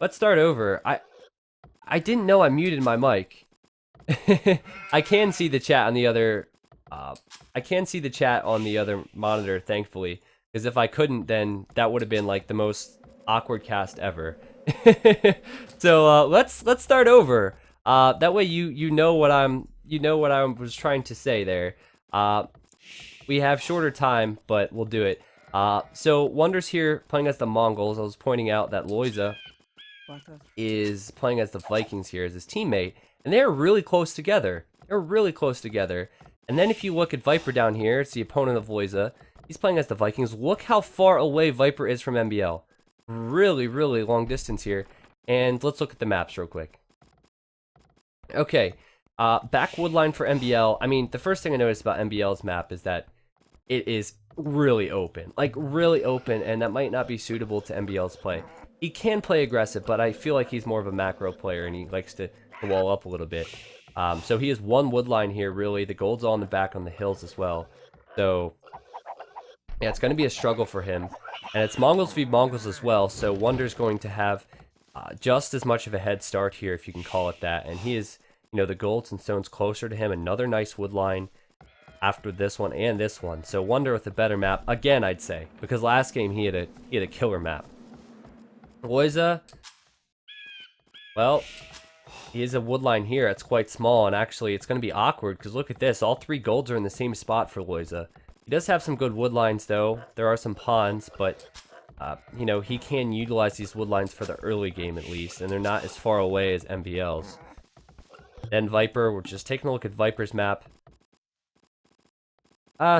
let's start over. I didn't know I muted my mic. I can see the chat on the other. I can see the chat on the other monitor, thankfully. Because if I couldn't, then that would have been like the most awkward cast ever. So let's start over. That way you know what I was trying to say there. We have shorter time, but we'll do it. So Wonder's here playing as the Mongols. I was pointing out that Lojza is playing as the Vikings here as his teammate, and they're really close together. They're really close together. And then if you look at Viper down here, it's the opponent of Lojza. He's playing as the Vikings. Look how far away Viper is from MBL. Really, really long distance here. And let's look at the maps real quick. Okay, back woodline for MBL. I mean, the first thing I noticed about MBL's map is that it is really open. Like, really open, and that might not be suitable to MBL's play. He can play aggressive, but I feel like he's more of a macro player, and he likes to wall up a little bit. So he has one woodline here, really. The gold's all in the back on the hills as well. So, yeah, it's going to be a struggle for him. And it's Mongols v Mongols as well, so Wonder's going to have just as much of a head start here, if you can call it that. And he is, you know, the golds and stones closer to him. Another nice woodline after this one and this one. So Wonder with a better map, again, I'd say. Because last game he had a killer map. Lojza, well, he has a woodline here. It's quite small, and actually it's going to be awkward because look at this. All three golds are in the same spot for Lojza. He does have some good woodlines, though. There are some pawns, but, you know, he can utilize these woodlines for the early game at least, and they're not as far away as MBL's. Then Viper, we're just taking a look at Viper's map.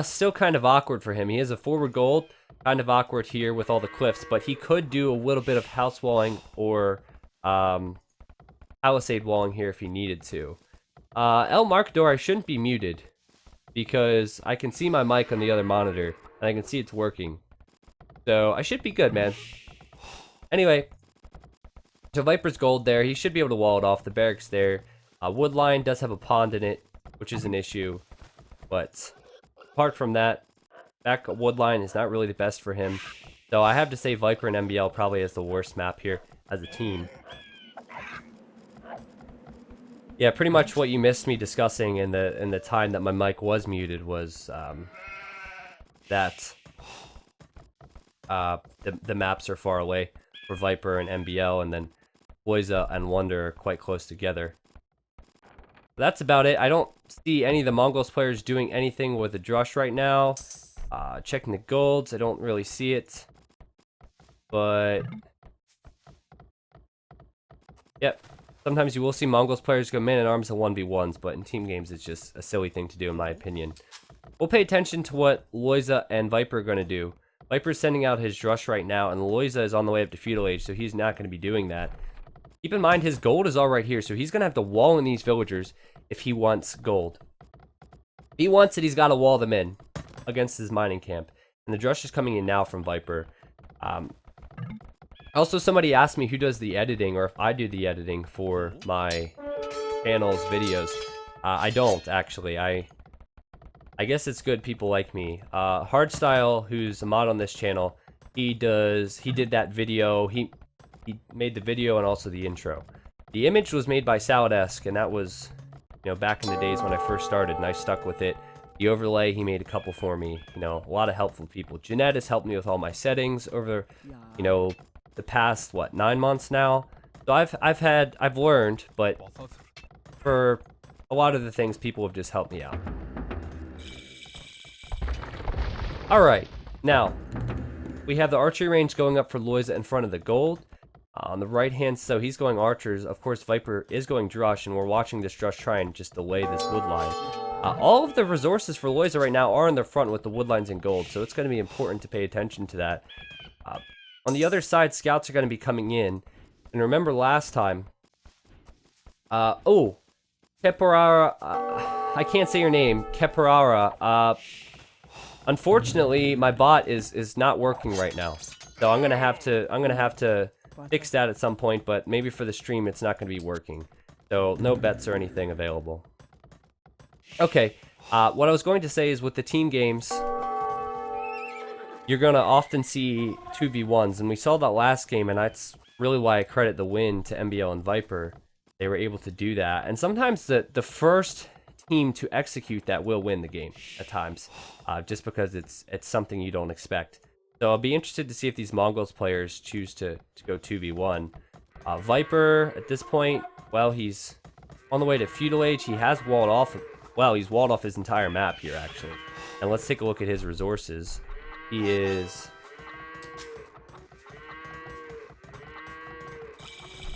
Still kind of awkward for him. He has a forward gold. Kind of awkward here with all the cliffs, but he could do a little bit of house walling or palisade walling here if he needed to. El Marcador, I shouldn't be muted because I can see my mic on the other monitor and I can see it's working. So I should be good, man. Anyway, so Viper's gold there. He should be able to wall it off. The barracks there. Woodline does have a pond in it, which is an issue, but apart from that, back woodline is not really the best for him. So I have to say Viper and MBL probably has the worst map here as a team. Yeah, pretty much what you missed me discussing in the time that my mic was muted was that the maps are far away for Viper and MBL, and then Lojza and Wonder are quite close together. That's about it. I don't see any of the Mongols players doing anything with the Drush right now. Checking the golds, I don't really see it. But yep. Sometimes you will see Mongols players go man at arms in 1v1s, but in team games it's just a silly thing to do in my opinion. We'll pay attention to what Lojza and Viper are going to do. Viper's sending out his Drush right now, and Lojza is on the way up to Feudal Age, so he's not going to be doing that. Keep in mind his gold is all right here, so he's going to have to wall in these villagers if he wants gold. If he wants it, he's got to wall them in against his mining camp. And the Drush is coming in now from Viper. Also, somebody asked me who does the editing, or if I do the editing for my channel's videos. I don't, actually. I guess it's good people like me. Hardstyle, who's a mod on this channel, he did that video. He made the video and also the intro. The image was made by Saladesk, and that was, you know, back in the days when I first started, and I stuck with it. The overlay, he made a couple for me. You know, a lot of helpful people. Jeanette has helped me with all my settings over, you know, the past, what, 9 months now? So I've learned, but for a lot of the things, people have just helped me out. Alright, now, we have the archery range going up for Lojza in front of the gold. On the right hand, so he's going archers. Of course, Viper is going Drush, and we're watching this Drush try and just delay this woodline. All of the resources for Lojza right now are in the front with the woodlines and gold, so it's going to be important to pay attention to that. On the other side, scouts are going to be coming in. And remember last time... oh! Keparara... I can't say your name. Keparara. Unfortunately, my bot is not working right now. So I'm going to have to fix that at some point, but maybe for the stream it's not going to be working. So no bets or anything available. Okay, what I was going to say is with the team games, you're going to often see 2v1s, and we saw that last game, and that's really why I credit the win to MBL and Viper. They were able to do that. And sometimes the first team to execute that will win the game at times, just because it's something you don't expect. So I'll be interested to see if these Mongols players choose to go 2v1. Viper, at this point, well, he's on the way to Feudal Age. He has walled off, well, he's walled off his entire map here, actually. And let's take a look at his resources. He is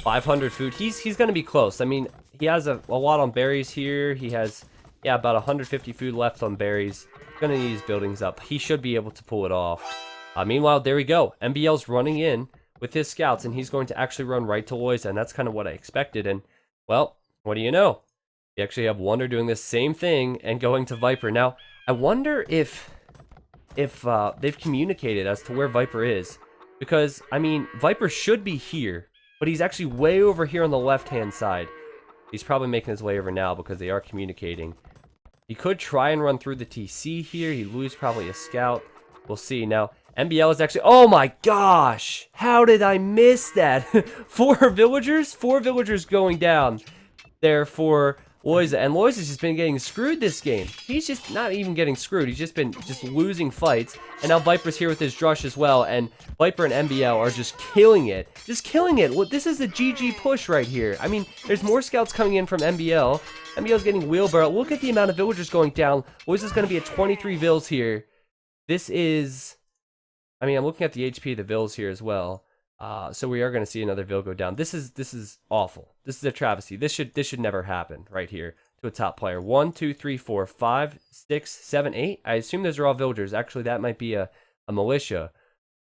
500 food. He's going to be close. I mean, he has a lot on berries here. He has, yeah, about 150 food left on berries. Going to need his buildings up. He should be able to pull it off. Meanwhile, there we go. MBL's running in with his scouts, and he's going to actually run right to Lojza, and that's kind of what I expected. And, well, what do you know? You actually have Wonder doing the same thing and going to Viper. Now, I wonder if they've communicated as to where Viper is. Because, I mean, Viper should be here, but he's actually way over here on the left-hand side. He's probably making his way over now because they are communicating. He could try and run through the TC here. He'd lose probably a scout. We'll see. Now, MBL is actually... Oh my gosh! How did I miss that? 4 villagers? 4 villagers going down there for Lojza. And Lojza's just been getting screwed this game. He's just not even getting screwed. He's just been losing fights. And now Viper's here with his Drush as well. And Viper and MBL are just killing it. Just killing it. Well, this is a GG push right here. I mean, there's more scouts coming in from MBL. MBL's getting wheelbarrow. Look at the amount of villagers going down. Lojza's going to be at 23 vills here. This is... I mean, I'm looking at the HP of the vills here as well. So we are going to see another vill go down. This is awful. This is a travesty. This should never happen right here to a top player. 1, 2, 3, 4, 5, 6, 7, 8. I assume those are all villagers. Actually, that might be a militia.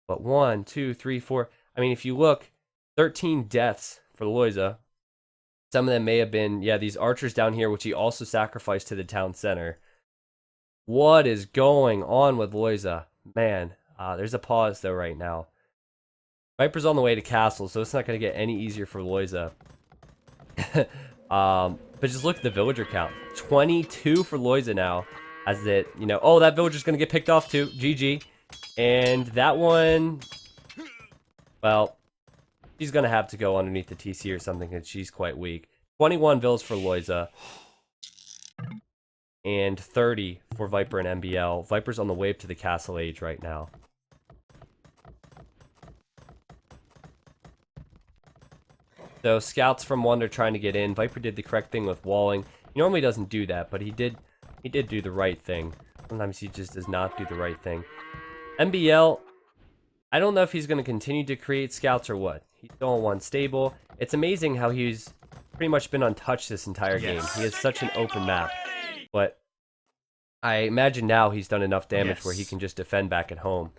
But 1, 2, 3, 4. I mean, if you look, 13 deaths for Lojza. Some of them may have been, yeah, these archers down here, which he also sacrificed to the town center. What is going on with Lojza? Man, there's a pause though right now. Viper's on the way to castle, so it's not going to get any easier for Lojza. But just look at the villager count. 22 for Lojza now. As it, you know, oh, that villager's going to get picked off too. GG. And that one, well, she's going to have to go underneath the TC or something because she's quite weak. 21 vills for Lojza. And 30 for Viper and MBL. Viper's on the way up to the Castle Age right now. So scouts from Wonder trying to get in. Viper did the correct thing with walling. He normally doesn't do that, but he did do the right thing. Sometimes he just does not do the right thing. MBL, I don't know if he's going to continue to create scouts or what. He's still on one stable. It's amazing how he's pretty much been untouched this entire game. He has such an open map. But I imagine now he's done enough damage where he can just defend back at home.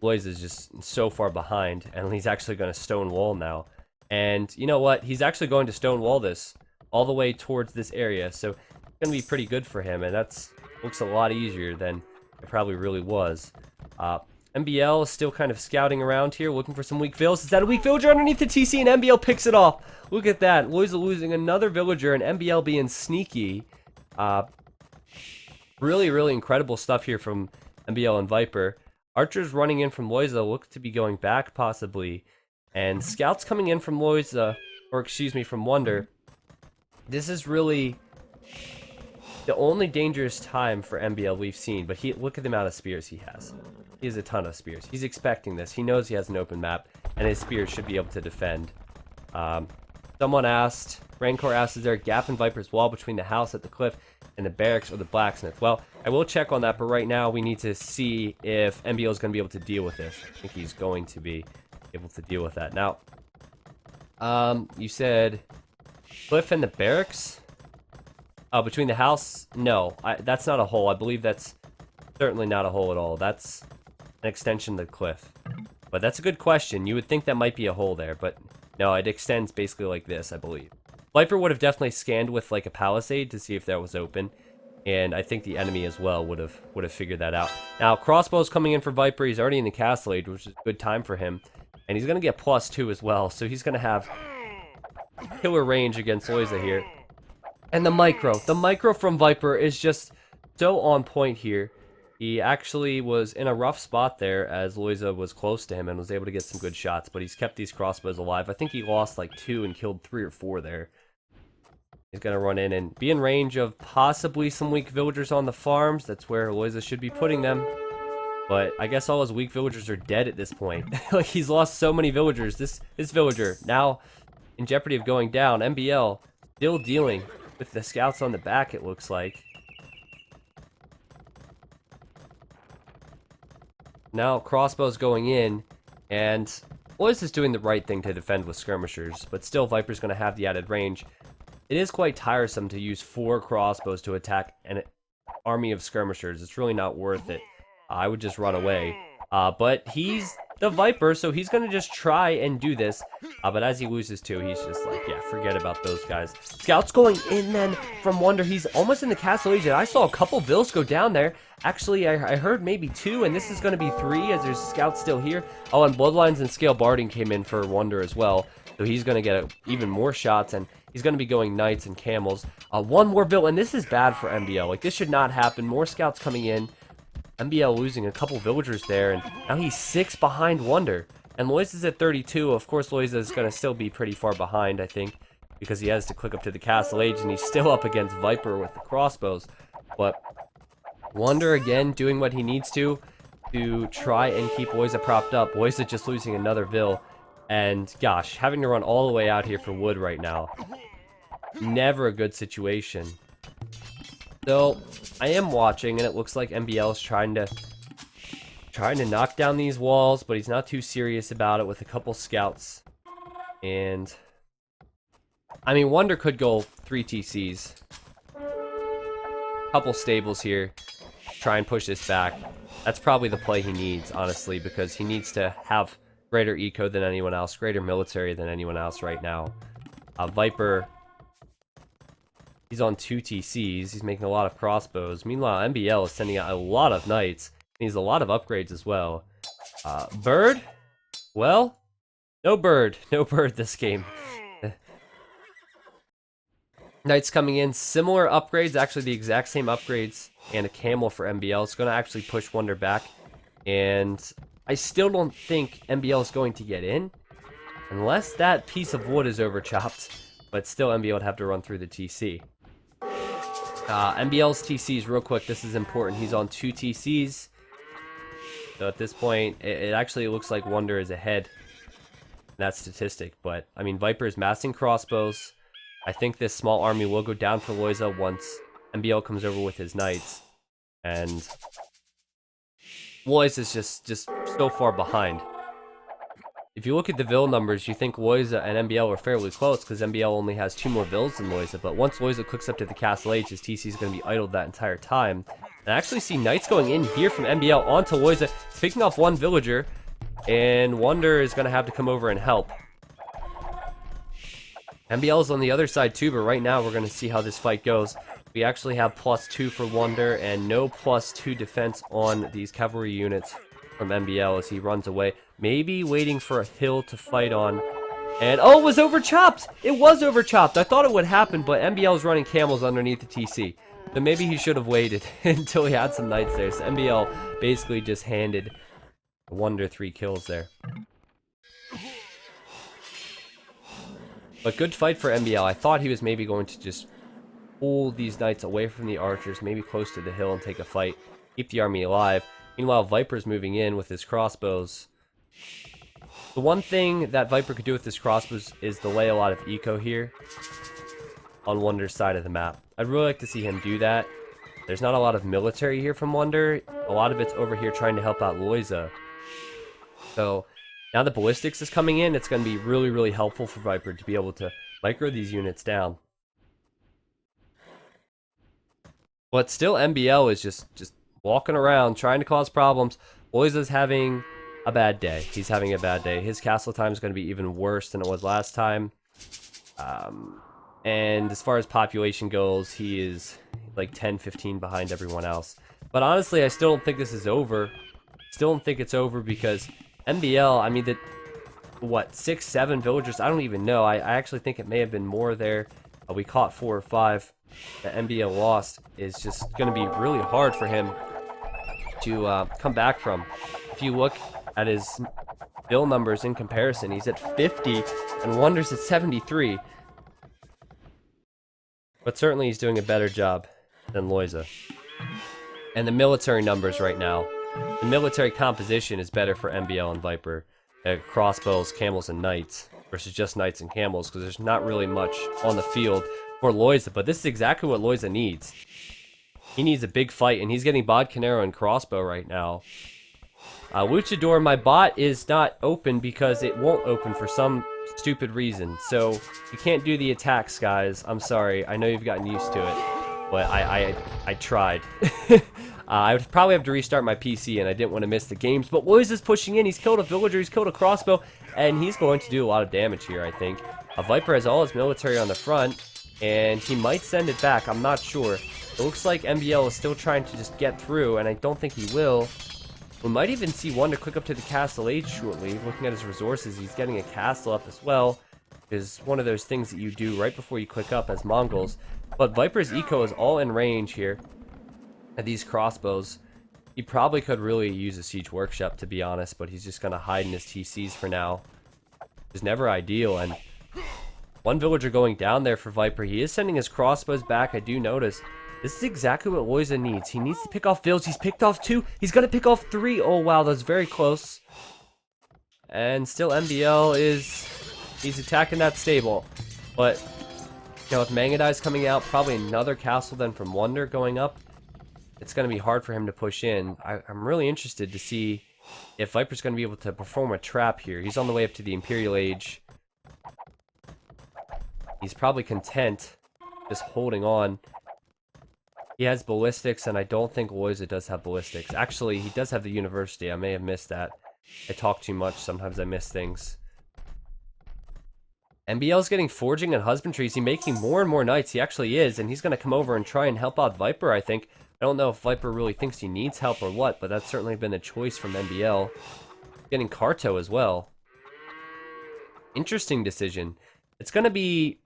Lojza is just so far behind, and he's actually going to stone wall now. And you know what? He's actually going to stone wall this all the way towards this area, so it's going to be pretty good for him, and that's looks a lot easier than it probably really was. MBL is still kind of scouting around here, looking for some weak vills. Is that a weak villager underneath the TC, and MBL picks it off? Look at that. Lojza losing another villager, and MBL being sneaky. Really, really incredible stuff here from MBL and Viper. Archers running in from Lojza look to be going back, possibly. And scouts coming in from Lojza, or excuse me, from Wonder. This is really the only dangerous time for MBL we've seen. But look at the amount of spears he has. He has a ton of spears. He's expecting this. He knows he has an open map, and his spears should be able to defend. Someone asked, Rancor asked, is there a gap in Viper's wall between the house at the cliff and the barracks or the blacksmith? Well, I will check on that, but right now we need to see if MBL is going to be able to deal with this. I think he's going to be able to deal with that. Now, you said cliff and the barracks? Oh, between the house? No, that's not a hole. I believe that's certainly not a hole at all. That's an extension of the cliff. But that's a good question. You would think that might be a hole there, but no, it extends basically like this, I believe. Viper would have definitely scanned with like a palisade to see if that was open, and I think the enemy as well would have figured that out. Now, crossbow's coming in for Viper. He's already in the Castle Age, which is a good time for him. And he's going to get +2 as well, so he's going to have killer range against Lojza here. And the micro from Viper is just so on point here. He actually was in a rough spot there as Lojza was close to him and was able to get some good shots, but he's kept these crossbows alive. I think he lost like 2 and killed 3 or 4 there. He's going to run in and be in range of possibly some weak villagers on the farms. That's where Lojza should be putting them. But I guess all his weak villagers are dead at this point. Like, he's lost so many villagers. This villager now in jeopardy of going down. MBL still dealing with the scouts on the back, it looks like. Now crossbows going in, and Lojza is doing the right thing to defend with skirmishers, but still Viper's going to have the added range. It is quite tiresome to use 4 crossbows to attack an army of skirmishers. It's really not worth it. I would just run away. But he's the Viper, so he's going to just try and do this. But as he loses 2, he's just like, yeah, forget about those guys. Scouts going in then from Wonder. He's almost in the Castle Age. I saw a couple vills go down there. Actually, I heard maybe 2, and this is going to be 3 as there's scouts still here. Oh, and Bloodlines and Scale Barding came in for Wonder as well. So he's going to get even more shots, and he's going to be going Knights and Camels. 1 more vill, and this is bad for MBL. Like, this should not happen. More scouts coming in. MBL losing a couple villagers there, and now he's 6 behind Wonder. And Lojza's at 32. Of course, Lojza is going to still be pretty far behind, I think, because he has to click up to the Castle Age, and he's still up against Viper with the crossbows. But Wonder, again, doing what he needs to try and keep Lojza propped up. Lojza just losing another vill. And, gosh, having to run all the way out here for wood right now. Never a good situation. So, I am watching, and it looks like MBL is trying to knock down these walls, but he's not too serious about it with a couple scouts. And, I mean, Wonder could go 3 TCs. Couple stables here. Try and push this back. That's probably the play he needs, honestly, because he needs to have greater eco than anyone else, greater military than anyone else right now. Viper, he's on 2 TCs. He's making a lot of crossbows. Meanwhile, MBL is sending out a lot of knights. He needs a lot of upgrades as well. Bird? Well, no bird. No bird this game. Knights coming in. Similar upgrades. Actually, the exact same upgrades. And a camel for MBL. It's going to actually push Wonder back. And I still don't think MBL is going to get in. Unless that piece of wood is overchopped. But still, MBL would have to run through the TC. MBL's TCs, real quick, this is important. He's on 2 TCs. So at this point, it actually looks like Wonder is ahead in that statistic. But, I mean, Viper is massing crossbows. I think this small army will go down for Lojza once MBL comes over with his knights. And Lojza is just so far behind. If you look at the vill numbers, you think Lojza and MBL were fairly close because MBL only has 2 more vills than Lojza. But once Lojza clicks up to the Castle Age, his TC is going to be idled that entire time. And I actually see knights going in here from MBL onto Lojza, picking off 1 villager. And Wonder is going to have to come over and help. MBL is on the other side too, but right now we're going to see how this fight goes. We actually have +2 for Wonder and no +2 defense on these cavalry units from MBL as he runs away. Maybe waiting for a hill to fight on. And, oh, it was overchopped! It was overchopped! I thought it would happen, but MBL is running camels underneath the TC. So maybe he should have waited until he had some knights there. So MBL basically just handed Wonder 3 kills there. But good fight for MBL. I thought he was maybe going to just pull these knights away from the archers, maybe close to the hill and take a fight, keep the army alive. Meanwhile, Viper's moving in with his crossbows. The one thing that Viper could do with his crossbows is delay a lot of eco here on Wonder's side of the map. I'd really like to see him do that. There's not a lot of military here from Wonder. A lot of it's over here trying to help out Lojza. So now that ballistics is coming in, it's going to be really, really helpful for Viper to be able to micro these units down. But still, MBL is just walking around, trying to cause problems. Lojza's having a bad day. He's having a bad day. His castle time is going to be even worse than it was last time. And as far as population goes, he is like 10, 15 behind everyone else. But honestly, I still don't think this is over. Still don't think it's over because MBL, I mean, what, 6, 7 villagers? I don't even know. I actually think it may have been more there. We caught 4 or 5 that MBL lost. Is just going to be really hard for him to come back from. If you look at his bill numbers in comparison, he's at 50 and Wonder's at 73. But certainly he's doing a better job than Lojza. And the military numbers right now, the military composition is better for MBL and Viper. Crossbows, camels, and knights versus just knights and camels, because there's not really much on the field for Lojza. But this is exactly what Lojza needs. He needs a big fight, and he's getting Bod Canero and crossbow right now. Luchador, my bot is not open because it won't open for some stupid reason. So you can't do the attacks, guys. I'm sorry. I know you've gotten used to it, but I tried. I would probably have to restart my PC, and I didn't want to miss the games. But Lojza's pushing in. He's killed a villager. He's killed a crossbow, and he's going to do a lot of damage here, I think. Viper has all his military on the front, and he might send it back. I'm not sure. It looks like MBL is still trying to just get through, and I don't think he will. We might even see Wonder click up to the Castle Age shortly. Looking at his resources, he's getting a castle up as well. Is one of those things that you do right before you click up as Mongols. But Viper's eco is all in range here. At these crossbows, he probably could really use a siege workshop, to be honest, but he's just going to hide in his TCs for now. It's never ideal, and one villager going down there for Viper. He is sending his crossbows back, I do notice. This is exactly what Lojza needs. He needs to pick off vills. He's picked off 2. He's going to pick off 3. Oh, wow, that's very close. And still MBL he's attacking that stable. But, you know, with Mangadai's coming out, probably another castle then from Wonder going up, it's going to be hard for him to push in. I'm really interested to see if Viper's going to be able to perform a trap here. He's on the way up to the Imperial Age. He's probably content just holding on. He has ballistics, and I don't think Lojza does have ballistics. Actually, he does have the university. I may have missed that. I talk too much. Sometimes I miss things. MBL's getting forging and husbandry. Is he making more and more knights? He actually is, and he's going to come over and try and help out Viper, I think. I don't know if Viper really thinks he needs help or what, but that's certainly been the choice from MBL. Getting Carto as well. Interesting decision. It's going to be,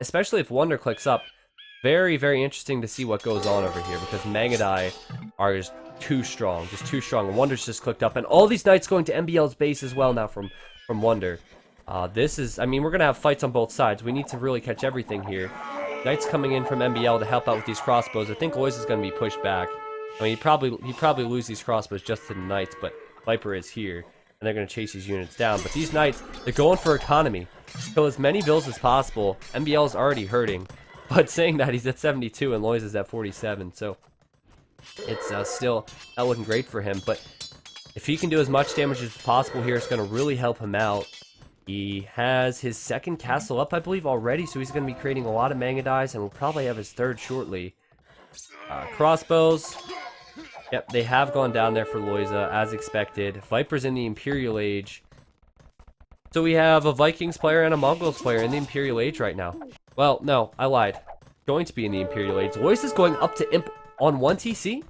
especially if Wonder clicks up, very, very interesting to see what goes on over here, because Mangadai are just too strong. Just too strong. Wonder's just clicked up, and all these knights going to MBL's base as well now from Wonder. This is, I mean, we're going to have fights on both sides. We need to really catch everything here. Knights coming in from MBL to help out with these crossbows. I think Lojza is going to be pushed back. I mean, he'd probably lose these crossbows just to the knights, but Viper is here, and they're going to chase these units down. But these knights, they're going for economy. Kill as many vills as possible. MBL is already hurting, but saying that, he's at 72 and Lojza's at 47, so it's still not looking great for him. But if he can do as much damage as possible here, it's going to really help him out. He has his second castle up, I believe, already, so he's going to be creating a lot of Mangadais, and will probably have his third shortly. Crossbows. Yep, they have gone down there for Lojza, as expected. Viper's in the Imperial Age. So we have a Vikings player and a Mongols player in the Imperial Age right now. Well, no, I lied. Going to be in the Imperial Age. Lojza's going up to Imp on 1 TC?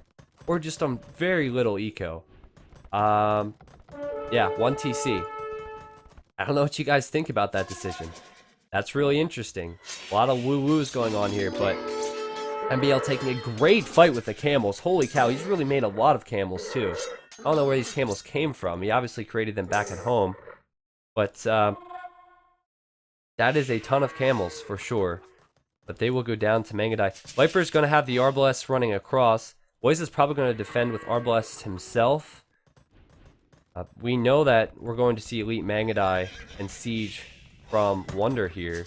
Or just on very little eco? Yeah, 1 TC. I don't know what you guys think about that decision. That's really interesting. A lot of woo-woos going on here, but MBL taking a great fight with the camels. Holy cow, he's really made a lot of camels, too. I don't know where these camels came from. He obviously created them back at home. But, that is a ton of camels, for sure. But they will go down to Mangadai. Viper's going to have the Arbalest running across. Lojza's probably going to defend with Arbalest himself. We know that we're going to see Elite Mangadai and Siege from Wonder here.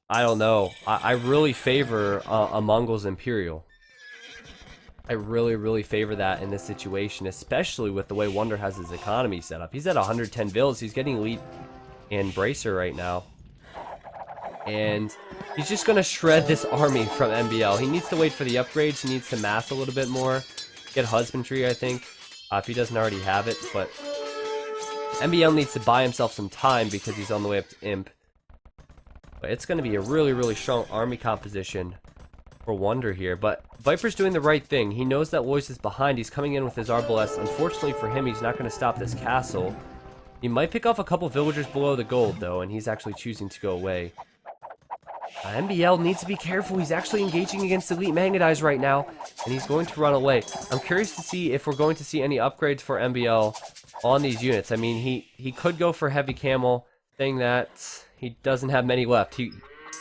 I don't know. I really favor a Mongols Imperial. I really, really favor that in this situation, especially with the way Wonder has his economy set up. He's at 110 vills. He's getting Elite and Bracer right now. And he's just going to shred this army from MBL. He needs to wait for the upgrades. He needs to mass a little bit more. Get husbandry, I think, if he doesn't already have it. But MBL needs to buy himself some time because he's on the way up to Imp. But it's going to be a really, really strong army composition for Wonder here. But Viper's doing the right thing. He knows that Lojza is behind. He's coming in with his Arbalest. Unfortunately for him, he's not going to stop this castle. He might pick off a couple villagers below the gold, though, and he's actually choosing to go away. MBL needs to be careful. He's actually engaging against Elite Mangadize right now, and he's going to run away. I'm curious to see if we're going to see any upgrades for MBL on these units. I mean, he could go for Heavy Camel, saying that he doesn't have many left. He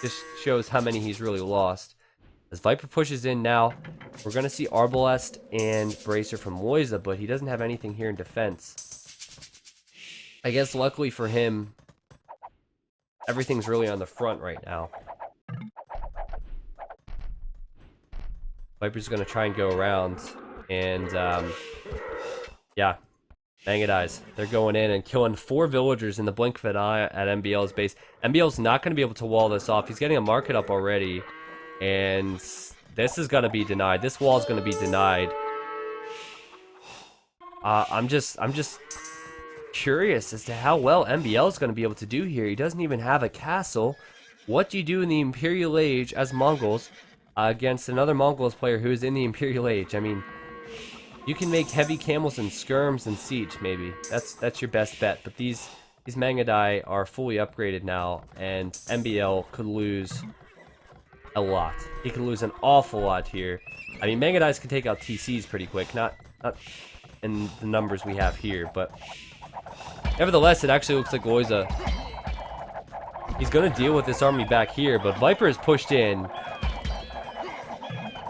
just shows how many he's really lost. As Viper pushes in now, we're going to see Arbalest and Bracer from Lojza, but he doesn't have anything here in defense. I guess luckily for him, everything's really on the front right now. Viper's going to try and go around, and yeah, Mangadize. They're going in and killing 4 villagers in the blink of an eye at MBL's base. MBL's not going to be able to wall this off. He's getting a market up already, and this is going to be denied. This wall is going to be denied. I'm just curious as to how well MBL is going to be able to do here. He doesn't even have a castle. What do you do in the Imperial Age as Mongols against another Mongols player who is in the Imperial Age? I mean, you can make heavy camels and skirms and siege, maybe. That's your best bet. But these Mangadi are fully upgraded now, and MBL could lose a lot. He could lose an awful lot here. I mean, Mangadi's can take out TCs pretty quick, not in the numbers we have here, but nevertheless, it actually looks like Lojza, he's going to deal with this army back here, but Viper is pushed in,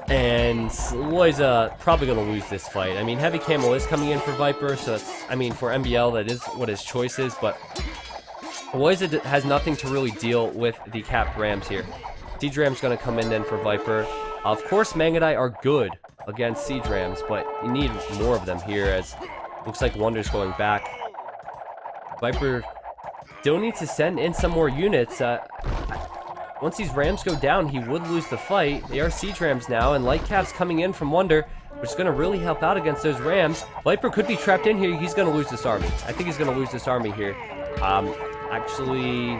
and Lojza probably going to lose this fight. I mean, Heavy Camel is coming in for Viper, so it's, I mean, for MBL, that is what his choice is, but Lojza has nothing to really deal with the capped Rams here. Siege Ram's going to come in then for Viper. Of course, Mangadi are good against Siege Rams, but you need more of them here, as looks like Wonder's going back. Viper still needs to send in some more units. Once these Rams go down, he would lose the fight. They are Siege Rams now, and Light Cav's coming in from Wonder, which is going to really help out against those Rams. Viper could be trapped in here. He's going to lose this army. I think he's going to lose this army here. Actually,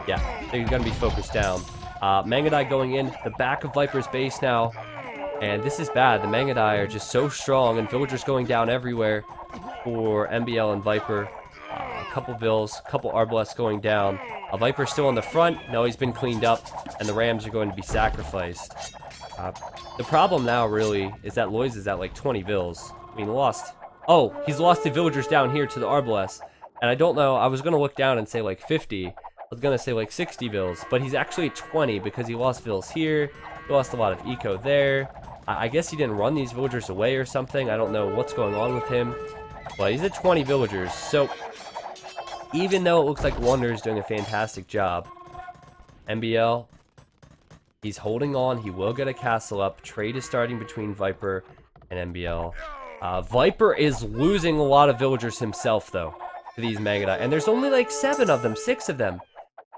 yeah, they're going to be focused down. Mangadi going in the back of Viper's base now, and this is bad. The Mangadi are just so strong, and villagers going down everywhere for MBL and Viper. A couple Vills, a couple Arbalests going down. Viper's still on the front. No, he's been cleaned up, and the Rams are going to be sacrificed. The problem now, really, is that Lojza is at like 20 Vills. I mean, lost. Oh, he's lost the villagers down here to the Arbalests. And I don't know, I was going to look down and say like 50. I was going to say like 60 Vills, but he's actually at 20 because he lost Vills here. He lost a lot of eco there. I guess he didn't run these villagers away or something. I don't know what's going on with him. But he's at 20 villagers, so even though it looks like Wonder is doing a fantastic job, MBL, he's holding on. He will get a castle up. Trade is starting between Viper and MBL. Viper is losing a lot of villagers himself, though, to these Mangadi. And there's only like 7 of them, 6 of them.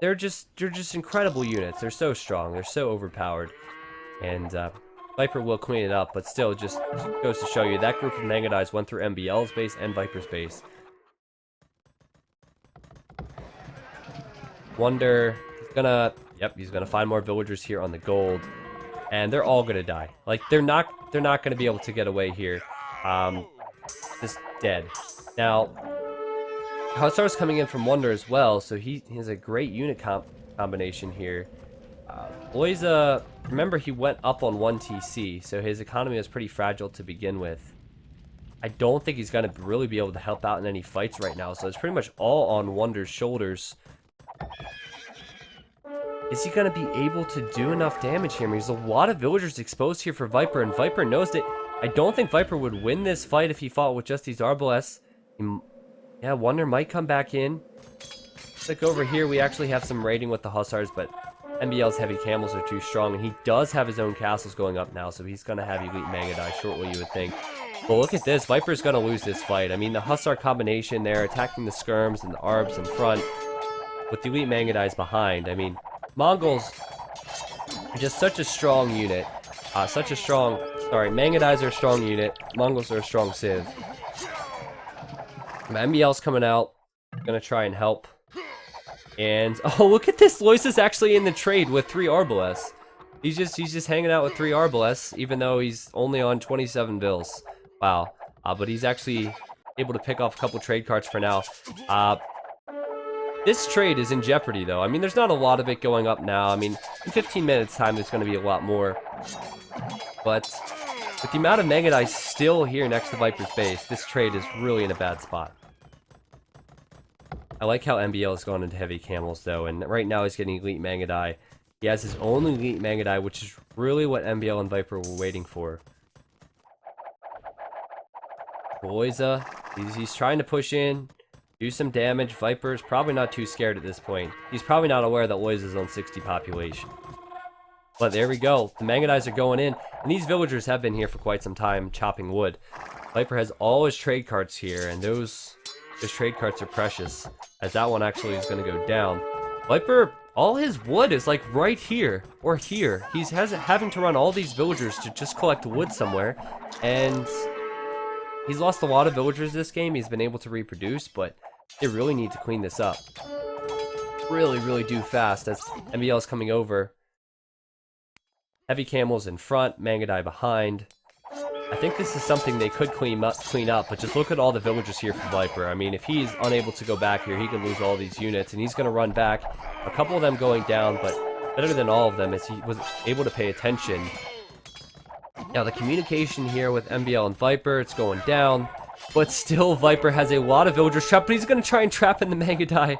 They're just incredible units. They're so strong. They're so overpowered. And Viper will clean it up, but still just goes to show you that group of Mangadis went through MBL's base and Viper's base. Wonder, he's gonna find more villagers here on the gold, and they're all gonna die. Like, they're not gonna be able to get away here. Just dead. Now, Hussar's coming in from Wonder as well, so he has a great unit combination here. Lojza, remember, he went up on 1 TC, so his economy is pretty fragile to begin with. I don't think he's going to really be able to help out in any fights right now, so it's pretty much all on Wonder's shoulders. Is he going to be able to do enough damage here? I mean, there's a lot of villagers exposed here for Viper, and Viper knows that. I don't think Viper would win this fight if he fought with just these Arbalests. Yeah, Wonder might come back in. Look over here, we actually have some raiding with the Hussars, but MBL's heavy camels are too strong, and he does have his own castles going up now, so he's going to have Elite Mangadi shortly, you would think. But look at this, Viper's going to lose this fight. I mean, the Hussar combination there, attacking the Skirms and the Arbs in front, with the Elite Mangadis behind. I mean, Mongols are just such a strong unit. Mangadis are a strong unit, Mongols are a strong civ. MBL's coming out, going to try and help. And, oh, look at this. Lojza's actually in the trade with 3 Arbalests. He's just hanging out with 3 Arbalests, even though he's only on 27 bills. Wow. But he's actually able to pick off a couple trade cards for now. This trade is in jeopardy, though. I mean, there's not a lot of it going up now. I mean, in 15 minutes time, there's going to be a lot more. But with the amount of Mega Dice still here next to Viper's base, this trade is really in a bad spot. I like how MBL has gone into heavy camels, though, and right now he's getting Elite Mega Die. He has his own Elite Mega Die, which is really what MBL and Viper were waiting for. Lojza, he's trying to push in, do some damage. Viper's probably not too scared at this point. He's probably not aware that Lojza's on 60 population. But there we go. The Mega Dies are going in, and these villagers have been here for quite some time, chopping wood. Viper has all his trade carts here, and those trade carts are precious, as that one actually is going to go down. Viper, all his wood is like right here, or here. He's having to run all these villagers to just collect wood somewhere, and he's lost a lot of villagers this game. He's been able to reproduce, but they really need to clean this up. Really, really do fast, as MBL is coming over. Heavy camels in front, Mega Die behind. I think this is something they could clean up, but just look at all the villagers here for Viper. I mean, if he's unable to go back here, he can lose all these units, and he's going to run back. A couple of them going down, but better than all of them is he was able to pay attention. Now, the communication here with MBL and Viper, it's going down, but still Viper has a lot of villagers trapped, but he's going to try and trap in the Mega Die.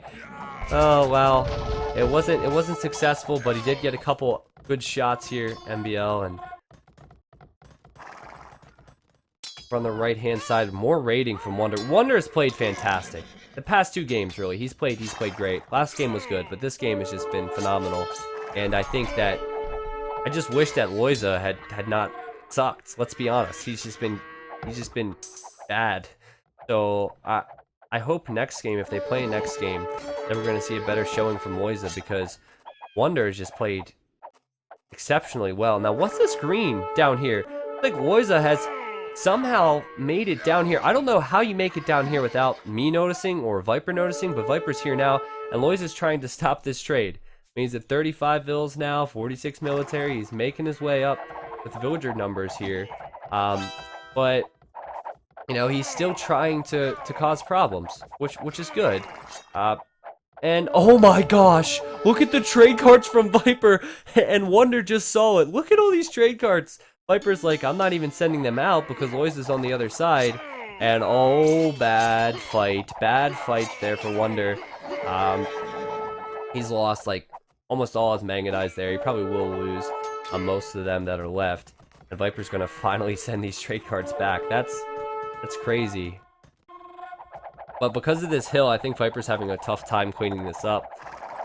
Oh, wow. It wasn't successful, but he did get a couple good shots here, MBL, and on the right-hand side, more raiding from Wonder. Wonder has played fantastic. The past two games, really, he's played great. Last game was good, but this game has just been phenomenal. And I think that I just wish that Lojza had not sucked. Let's be honest, he's just been bad. So I hope next game, if they play next game, that we're going to see a better showing from Lojza, because Wonder has just played exceptionally well. Now, what's this green down here? I think Lojza has somehow made it down here. I don't know how you make it down here without me noticing or Viper noticing, but Viper's here now, and Lojza's trying to stop this trade. He's at 35 vills now, 46 military. He's making his way up with villager numbers here. But, you know, he's still trying to cause problems, which is good. And, oh my gosh, look at the trade cards from Viper, and Wonder just saw it. Look at all these trade cards. Viper's like, I'm not even sending them out because Lojza's on the other side. And, oh, bad fight there for Wonder. He's lost, like, almost all his Mega Dies there. He probably will lose on most of them that are left. And Viper's going to finally send these trade cards back. That's crazy. But because of this hill, I think Viper's having a tough time cleaning this up.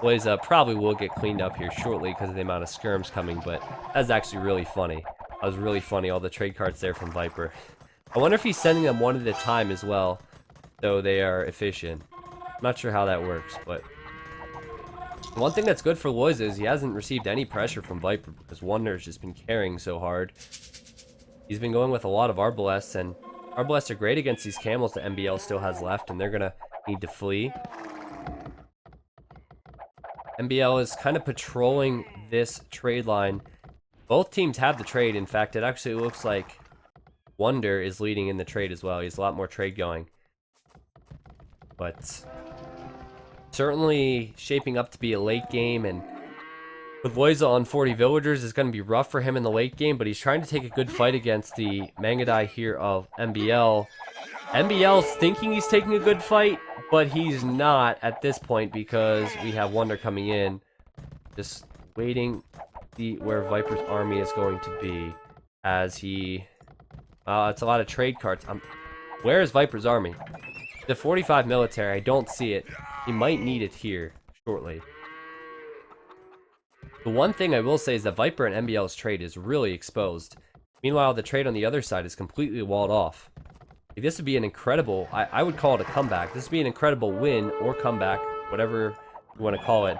Lojza probably will get cleaned up here shortly because of the amount of skirms coming, but that's actually really funny. That was really funny, all the trade cards there from Viper. I wonder if he's sending them one at a time as well, so they are efficient. I'm not sure how that works, but one thing that's good for Lojza is he hasn't received any pressure from Viper because Wonder's just been carrying so hard. He's been going with a lot of Arbalests, and Arbalests are great against these camels that MBL still has left, and they're going to need to flee. MBL is kind of patrolling this trade line. Both teams have the trade. In fact, it actually looks like Wonder is leading in the trade as well. He has a lot more trade going. But certainly shaping up to be a late game, and with Lojza on 40 villagers, it's going to be rough for him in the late game, but he's trying to take a good fight against the Mega Die here of MBL. MBL's thinking he's taking a good fight, but he's not at this point because we have Wonder coming in, just waiting to see where Viper's army is going to be as he... it's a lot of trade cards. Where is Viper's army? The 45 military, I don't see it. He might need it here shortly. The one thing I will say is that Viper and MBL's trade is really exposed. Meanwhile, the trade on the other side is completely walled off. This would be an incredible, I would call it a comeback. This would be an incredible win or comeback, whatever you want to call it,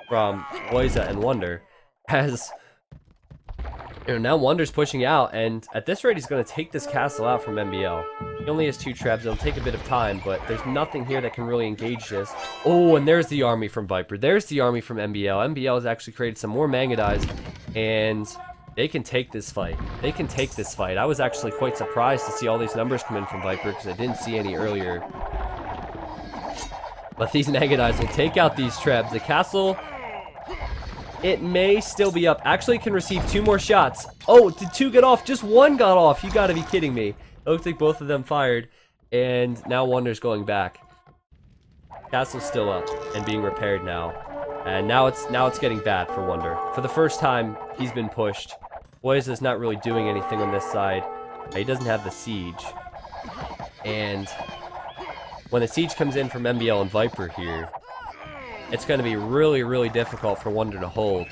from Lojza and Wonder. As, you know, now Wonder's pushing out, and at this rate, he's going to take this castle out from MBL. He only has 2 traps. It'll take a bit of time, but there's nothing here that can really engage this. Oh, and there's the army from Viper. There's the army from MBL. MBL has actually created some more Mega Dies, and they can take this fight. They can take this fight. I was actually quite surprised to see all these numbers come in from Viper because I didn't see any earlier. But these Mega Dives will take out these Trebs. The castle, it may still be up. Actually, it can receive 2 more shots. Oh, did 2 get off? Just 1 got off. You gotta be kidding me. It looks like both of them fired. And now Wonder's going back. Castle's still up and being repaired now. And now it's getting bad for Wonder. For the first time, he's been pushed. Lojza's not really doing anything on this side. He doesn't have the siege. And when the siege comes in from MBL and Viper here, it's going to be really, really difficult for Wonder to hold.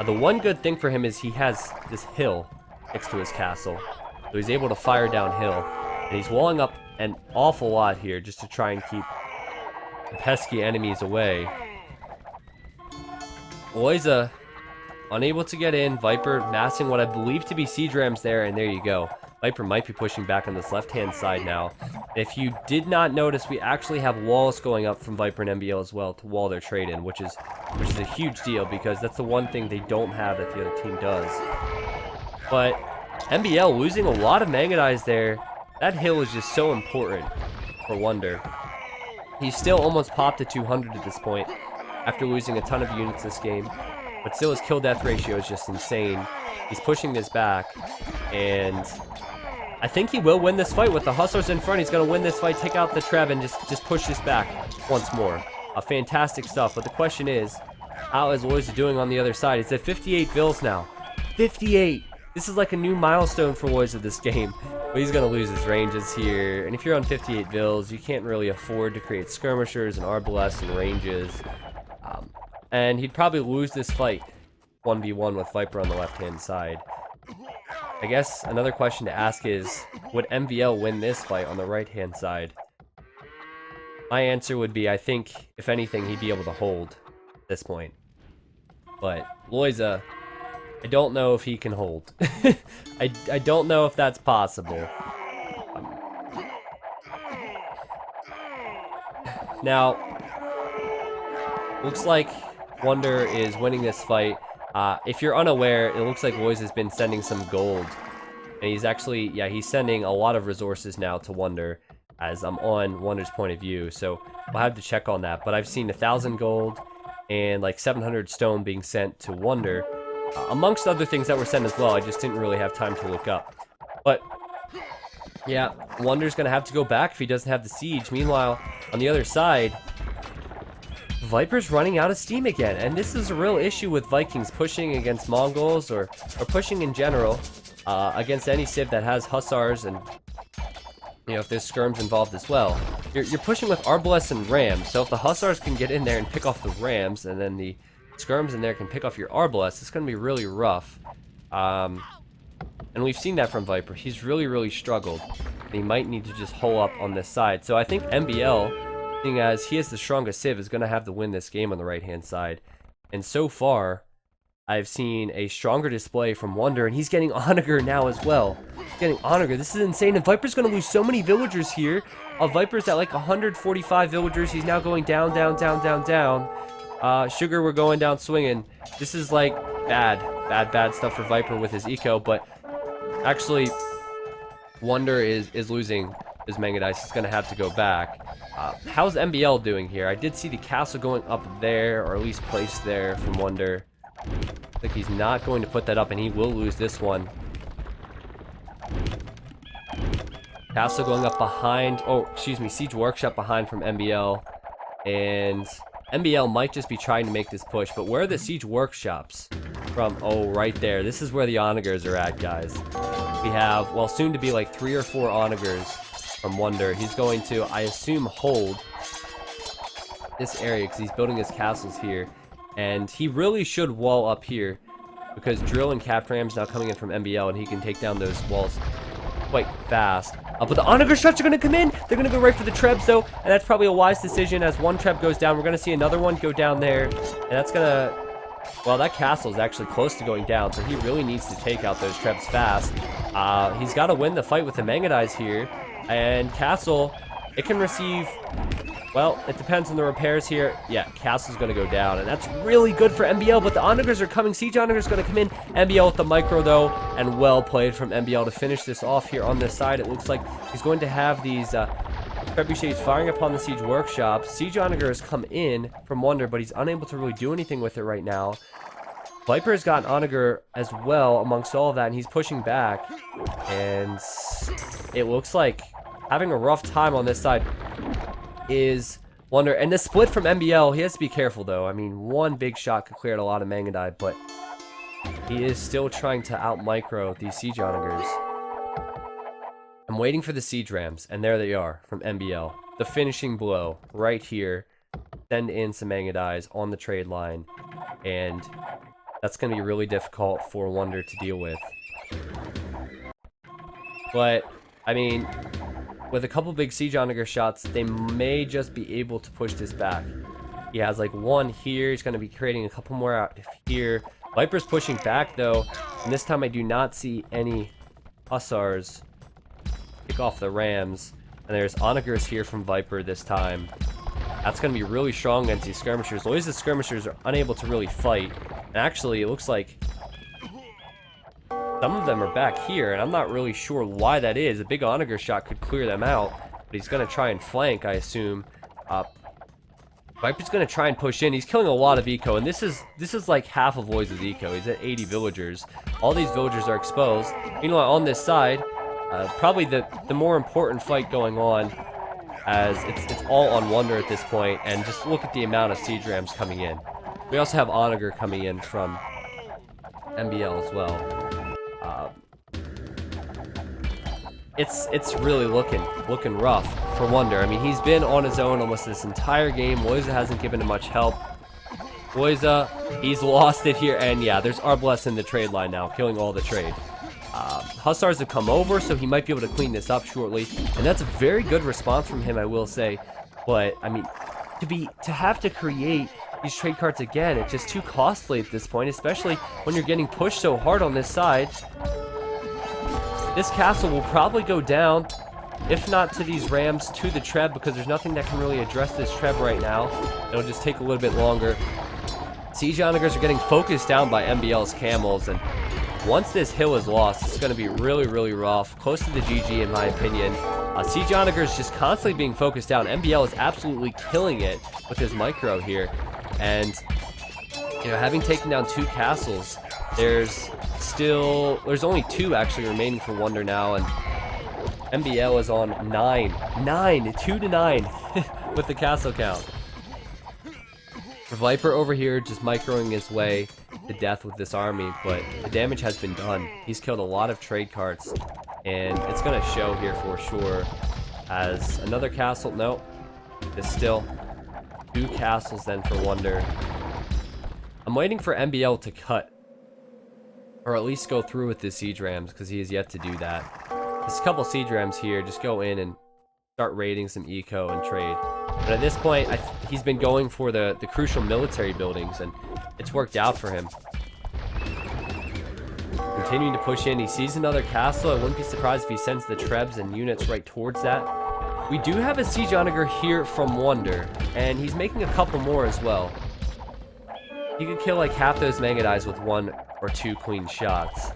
The one good thing for him is he has this hill next to his castle. So he's able to fire downhill. And he's walling up an awful lot here just to try and keep the pesky enemies away. Lojza unable to get in. Viper massing what I believe to be siege rams there, and there you go. Viper might be pushing back on this left-hand side now. If you did not notice, we actually have walls going up from Viper and MBL as well to wall their trade in, which is a huge deal because that's the one thing they don't have that the other team does. But MBL losing a lot of Mega Dives there. That hill is just so important for Wonder. He's still almost popped to 200 at this point after losing a ton of units this game. But still his kill-death ratio is just insane. He's pushing this back, and I think he will win this fight with the Hustlers in front. He's going to win this fight, take out the Treb, and just push this back once more. Fantastic stuff, but the question is, how is Lojza doing on the other side? He's at 58 vills now. 58! This is like a new milestone for Lojza this game. But he's going to lose his ranges here, and if you're on 58 vills, you can't really afford to create skirmishers and arbalests and ranges. And he'd probably lose this fight 1v1 with Viper on the left-hand side. I guess another question to ask is, would MBL win this fight on the right-hand side? My answer would be, I think, if anything, he'd be able to hold at this point. But Lojza, I don't know if he can hold. I don't know if that's possible. Now, looks like Wonder is winning this fight. If you're unaware, it looks like Lojza's been sending some gold. And he's actually, yeah, he's sending a lot of resources now to Wonder as I'm on Wonder's point of view. So we'll have to check on that. But I've seen 1,000 gold and like 700 stone being sent to Wonder. Amongst other things that were sent as well. I just didn't really have time to look up. But yeah, Wonder's going to have to go back if he doesn't have the siege. Meanwhile, on the other side, Viper's running out of steam again, and this is a real issue with Vikings pushing against Mongols or pushing in general against any civ that has hussars, and you know, if there's skirms involved as well. You're pushing with arbalests and rams, so if the hussars can get in there and pick off the rams, and then the skirms in there can pick off your arbalests, it's going to be really rough. And we've seen that from Viper. He's really struggled. And he might need to just hole up on this side. So I think MBL, seeing as he has the strongest civ, is going to have to win this game on the right-hand side. And so far, I've seen a stronger display from Wonder, and he's getting Onager now as well. He's getting Onager. This is insane, and Viper's going to lose so many villagers here. Viper's at like 145 villagers. He's now going down. Sugar, we're going down swinging. This is like bad stuff for Viper with his eco, but actually, Wonder is losing his Mega Dice. He's going to have to go back. How's MBL doing here? I did see the castle going up there, or at least placed there from Wonder. I think he's not going to put that up, and he will lose this one. Castle going up behind. Oh, excuse me. Siege Workshop behind from MBL. And MBL might just be trying to make this push, but where are the Siege Workshops from? Oh, right there. This is where the Onagers are at, guys. We have, well, soon to be like 3 or 4 Onagers from Wonder. He's going to, I assume, hold this area because he's building his castles here. And he really should wall up here because Drill and Capped Ram's now coming in from MBL, and he can take down those walls quite fast. But the Onager shots are going to come in. They're going to go right for the Trebs, though, and that's probably a wise decision. As one Treb goes down, we're going to see another one go down there, and that's going to... Well, that castle is actually close to going down, so he really needs to take out those Trebs fast. He's got to win the fight with the Mega Dives here, and Castle, it can receive... Well, it depends on the repairs here. Yeah, Castle's going to go down, and that's really good for MBL, but the Onagers are coming. Siege Onager's going to come in. MBL with the micro, though, and well played from MBL to finish this off here on this side. It looks like he's going to have these Trebuchet's firing upon the Siege Workshop. Siege Onager has come in from Wonder, but he's unable to really do anything with it right now. Viper's got Onager as well amongst all of that, and he's pushing back. And it looks like having a rough time on this side is Wonder. And the split from MBL, he has to be careful though. I mean, one big shot could clear out a lot of Mangudai, but he is still trying to out-micro these Siege Onagers. I'm waiting for the Siege Rams, and there they are from MBL. The finishing blow right here. Send in some Mangudais on the trade line, and that's going to be really difficult for Wonder to deal with. But, I mean, with a couple big Siege Onager shots, they may just be able to push this back. He has like one here. He's going to be creating a couple more out here. Viper's pushing back though, and this time I do not see any Hussars pick off the Rams. And there's Onagers here from Viper this time. That's going to be really strong against these skirmishers. Lojza's skirmishers are unable to really fight. And actually, it looks like some of them are back here, and I'm not really sure why that is. A big Onager shot could clear them out, but he's going to try and flank, I assume. Viper's going to try and push in. He's killing a lot of eco, and this is like half of Lojza's eco. He's at 80 villagers. All these villagers are exposed. Meanwhile, on this side, probably the more important fight going on, as it's all on Wonder at this point, and just look at the amount of Siege Rams coming in. We also have Onager coming in from MBL as well. It's really looking rough for Wonder. I mean, he's been on his own almost this entire game. Lojza hasn't given him much help. Lojza, he's lost it here, and yeah, there's Arbless in the trade line now, killing all the trade. Hussars have come over, so he might be able to clean this up shortly, and that's a very good response from him, I will say. But I mean, to have to create these trade cards again, it's just too costly at this point, especially when you're getting pushed so hard on this side. This castle will probably go down, if not to these Rams, to the Treb, because there's nothing that can really address this Treb right now. It'll just take a little bit longer. Siege Onagers are getting focused down by MBL's camels, and once this hill is lost, it's going to be really, really rough. Close to the GG, in my opinion. Siege Onagers just constantly being focused down. MBL is absolutely killing it with his micro here. And, you know, having taken down 2 castles, there's only 2 actually remaining for Wonder now, and MBL is on 2 to 9 with the castle count. Viper over here just microing his way to death with this army, but the damage has been done. He's killed a lot of trade carts, and it's going to show here for sure. As another castle, no, there's still 2 castles then for Wonder. I'm waiting for MBL to cut, or at least go through with the Siege Rams, because he has yet to do that. There's a couple Siege Rams here, just go in and start raiding some eco and trade. But at this point, he's been going for the crucial military buildings, and it's worked out for him. Continuing to push in, he sees another castle. I wouldn't be surprised if he sends the Trebs and units right towards that. We do have a Siege Onager here from Wonder, and he's making a couple more as well. He could kill like half those Mangudais with 1 or 2 clean shots.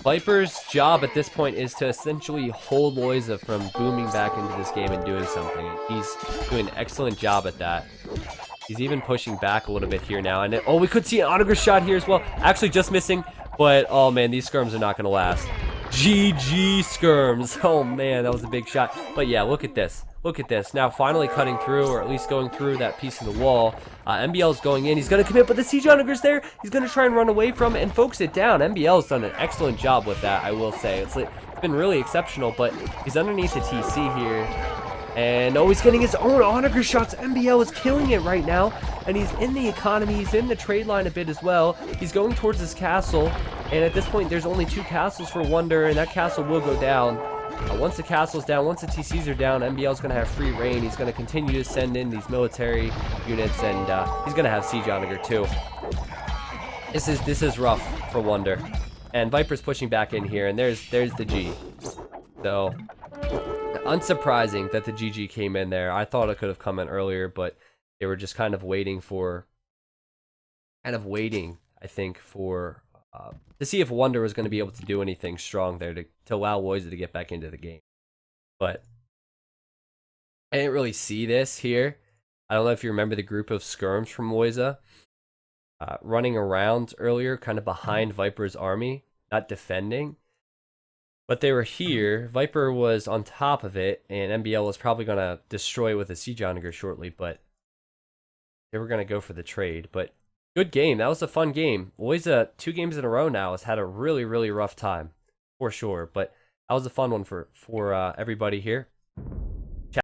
Viper's job at this point is to essentially hold Lojza from booming back into this game and doing something. He's doing an excellent job at that. He's even pushing back a little bit here now. And oh, we could see an Onager shot here as well. Actually, just missing. But, oh man, these skirms are not going to last. GG skirms. Oh man, that was a big shot. But yeah, look at this. Look at this. Now finally cutting through, or at least going through that piece of the wall. MBL is going in. He's going to commit, but the Siege Onager's there. He's going to try and run away from it and focus it down. MBL has done an excellent job with that, I will say. It's been really exceptional, but he's underneath the TC here. And oh, he's getting his own Onager shots. MBL is killing it right now. And he's in the economy. He's in the trade line a bit as well. He's going towards his castle. And at this point, there's only 2 castles for Wonder, and that castle will go down. Once the castle's down, once the TCs are down, MBL's going to have free reign. He's going to continue to send in these military units, and he's going to have Siege Onager too. This is rough for Wonder. And Viper's pushing back in here, and there's the G. So, unsurprising that the GG came in there. I thought it could have come in earlier, but they were just kind of waiting, I think, for to see if Wonder was going to be able to do anything strong there to allow Lojza to get back into the game. But I didn't really see this here. I don't know if you remember the group of skirms from Lojza running around earlier, kind of behind Viper's army, not defending. But they were here. Viper was on top of it, and MBL was probably going to destroy it with a Siege Onager shortly, but they were going to go for the trade. But good game. That was a fun game. Lojza, 2 games in a row now, has had a really, really rough time, for sure. But that was a fun one for everybody here.